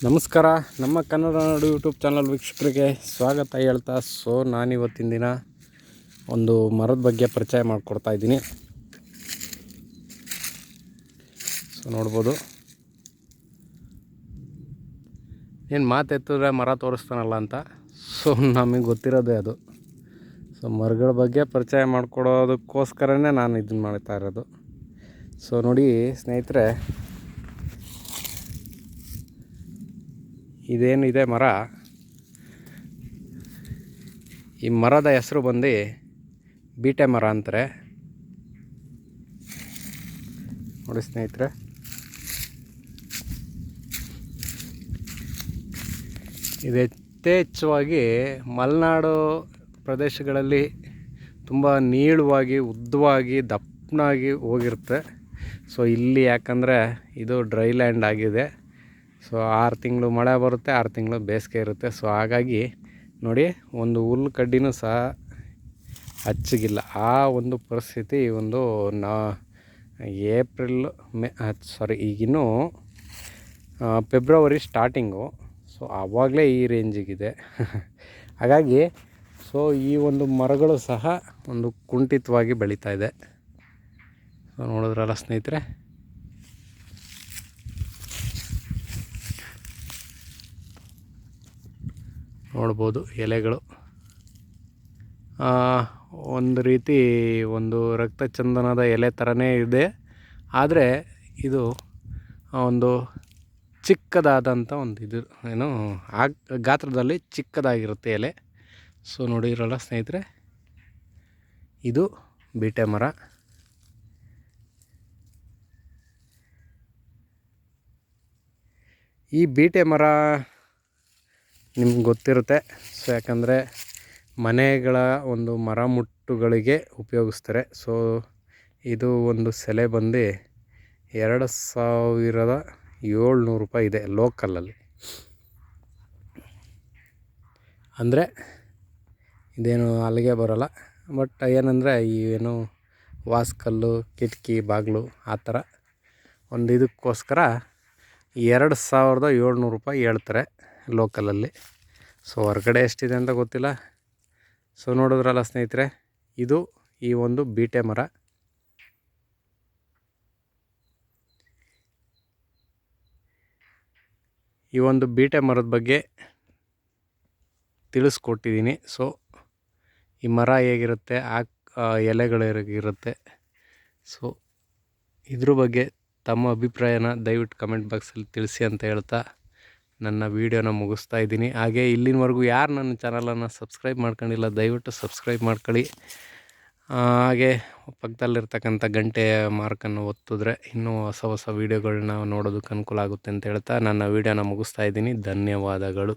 ನಮಸ್ಕಾರ. ನಮ್ಮ ಕನ್ನಡ ನಾಡು YouTube channel ವೀಕ್ಷಕರಿಗೆ ಸ್ವಾಗತ ಹೇಳ್ತಾ ನಾನಿವತ್ತಿನ ದಿನ ಒಂದು ಮರದ ಬಗ್ಗೆ ಪರಿಚಯ ಮಾಡಿಕೊಡ್ತಾ ಇದ್ದೀನಿ. ನೋಡ್ಬೋದು, ಏನು ಮಾತೆತ್ತಿದ್ರೆ ಮರ ತೋರಿಸ್ತಾನಲ್ಲ ಅಂತ. ನಮಗೆ ಗೊತ್ತಿರೋದೇ ಅದು. ಮರಗಳ ಬಗ್ಗೆ ಪರಿಚಯ ಮಾಡಿಕೊಡೋದಕ್ಕೋಸ್ಕರನೇ ನಾನು ಇದನ್ನು ಮಾಡ್ತಾ ಇರೋದು. ನೋಡಿ ಸ್ನೇಹಿತರೆ, ಇದೇನಿದೆ ಮರ, ಈ ಮರದ ಹೆಸರು ಬಂದು ಬೀಟೆ ಮರ ಅಂತಾರೆ. ನೋಡಿ ಸ್ನೇಹಿತರೆ, ಇದು ಯಥೇಚ್ಛವಾಗಿ ಮಲೆನಾಡು ಪ್ರದೇಶಗಳಲ್ಲಿ ತುಂಬ ನೀಳವಾಗಿ, ಉದ್ದವಾಗಿ, ದಪ್ಪನಾಗಿ ಹೋಗಿರುತ್ತೆ. ಇಲ್ಲಿ ಯಾಕಂದರೆ ಇದು ಡ್ರೈ ಲ್ಯಾಂಡ್ ಆಗಿದೆ. 6 ತಿಂಗಳು ಮಳೆ ಬರುತ್ತೆ, 6 ತಿಂಗಳು ಬೇಸಿಗೆ ಇರುತ್ತೆ. ಹಾಗಾಗಿ ನೋಡಿ, ಒಂದು ಹುಲ್ಲು ಕಡ್ಡಿನೂ ಸಹ ಹಚ್ಚಗಿಲ್ಲ. ಆ ಒಂದು ಪರಿಸ್ಥಿತಿ ಈಗಿನ್ನೂ ಫೆಬ್ರವರಿ ಸ್ಟಾರ್ಟಿಂಗು. ಆವಾಗಲೇ ಈ ರೇಂಜಿಗಿದೆ. ಹಾಗಾಗಿ ಈ ಒಂದು ಮರಗಳು ಸಹ ಒಂದು ಕುಂಠಿತವಾಗಿ ಬೆಳೀತಾ ಇದೆ. ನೋಡಿದ್ರಲ್ಲ ಸ್ನೇಹಿತರೆ, ನೋಡ್ಬೋದು ಎಲೆಗಳು ಒಂದು ರೀತಿ ಒಂದು ರಕ್ತಚಂದನದ ಎಲೆ ಥರನೇ ಇದೆ. ಆದರೆ ಇದು ಒಂದು ಚಿಕ್ಕದಾದಂಥ ಒಂದು ಗಾತ್ರದಲ್ಲಿ ಚಿಕ್ಕದಾಗಿರುತ್ತೆ ಎಲೆ. ನೋಡಿರಲ್ಲ ಸ್ನೇಹಿತರೆ, ಇದು ಬೀಟೆ ಮರ. ಈ ಬೀಟೆ ಮರ ನಿಮ್ಗೆ ಗೊತ್ತಿರುತ್ತೆ. ಯಾಕಂದರೆ ಮನೆಗಳ ಒಂದು ಮರಮುಟ್ಟುಗಳಿಗೆ ಉಪಯೋಗಿಸ್ತಾರೆ. ಇದು ಒಂದು ಸೆಲೆ ಬಂದು 2700 ರೂಪಾಯಿ ಇದೆ ಲೋಕಲಲ್ಲಿ. ಅಂದರೆ ಇದೇನು ಅಲ್ಲಿಗೆ ಬರೋಲ್ಲ. ಬಟ್ ಏನಂದರೆ ಏನು ವಾಸ್ಕಲ್ಲು, ಕಿಟಕಿ, ಬಾಗಿಲು ಆ ಥರ ಒಂದು ಇದಕ್ಕೋಸ್ಕರ 2700 ರೂಪಾಯಿ ಹೇಳ್ತಾರೆ ಲೋಕಲಲ್ಲಿ. ಹೊರಗಡೆ ಎಷ್ಟಿದೆ ಅಂತ ಗೊತ್ತಿಲ್ಲ. ನೋಡಿದ್ರಲ್ಲ ಸ್ನೇಹಿತರೆ, ಇದು ಈ ಒಂದು ಬೀಟೆ ಮರ. ಈ ಒಂದು ಬೀಟೆ ಮರದ ಬಗ್ಗೆ ತಿಳಿಸ್ಕೊಟ್ಟಿದ್ದೀನಿ. ಈ ಮರ ಹೇಗಿರುತ್ತೆ, ಎಲೆಗಳು ಹೇಗಿರುತ್ತೆ, ಇದ್ರ ಬಗ್ಗೆ ತಮ್ಮ ಅಭಿಪ್ರಾಯನ ದಯವಿಟ್ಟು ಕಮೆಂಟ್ ಬಾಕ್ಸಲ್ಲಿ ತಿಳಿಸಿ ಅಂತ ಹೇಳ್ತಾ ನನ್ನ ವೀಡಿಯೋನ ಮುಗಿಸ್ತಾ ಇದ್ದೀನಿ. ಹಾಗೆ ಇಲ್ಲಿನವರೆಗೂ ಯಾರು ನನ್ನ ಚಾನಲನ್ನು ಸಬ್ಸ್ಕ್ರೈಬ್ ಮಾಡ್ಕೊಂಡಿಲ್ಲ, ದಯವಿಟ್ಟು ಸಬ್ಸ್ಕ್ರೈಬ್ ಮಾಡ್ಕೊಳ್ಳಿ. ಹಾಗೆ ಪಕ್ಕದಲ್ಲಿರ್ತಕ್ಕಂಥ ಗಂಟೆಯ ಮಾರ್ಕನ್ನು ಒತ್ತಿದ್ರೆ ಇನ್ನೂ ಹೊಸ ವೀಡಿಯೋಗಳನ್ನ ನೋಡೋದಕ್ಕೆ ಅನುಕೂಲ ಆಗುತ್ತೆ ಅಂತ ಹೇಳ್ತಾ ನನ್ನ ವೀಡಿಯೋನ ಮುಗಿಸ್ತಾ ಇದ್ದೀನಿ. ಧನ್ಯವಾದಗಳು.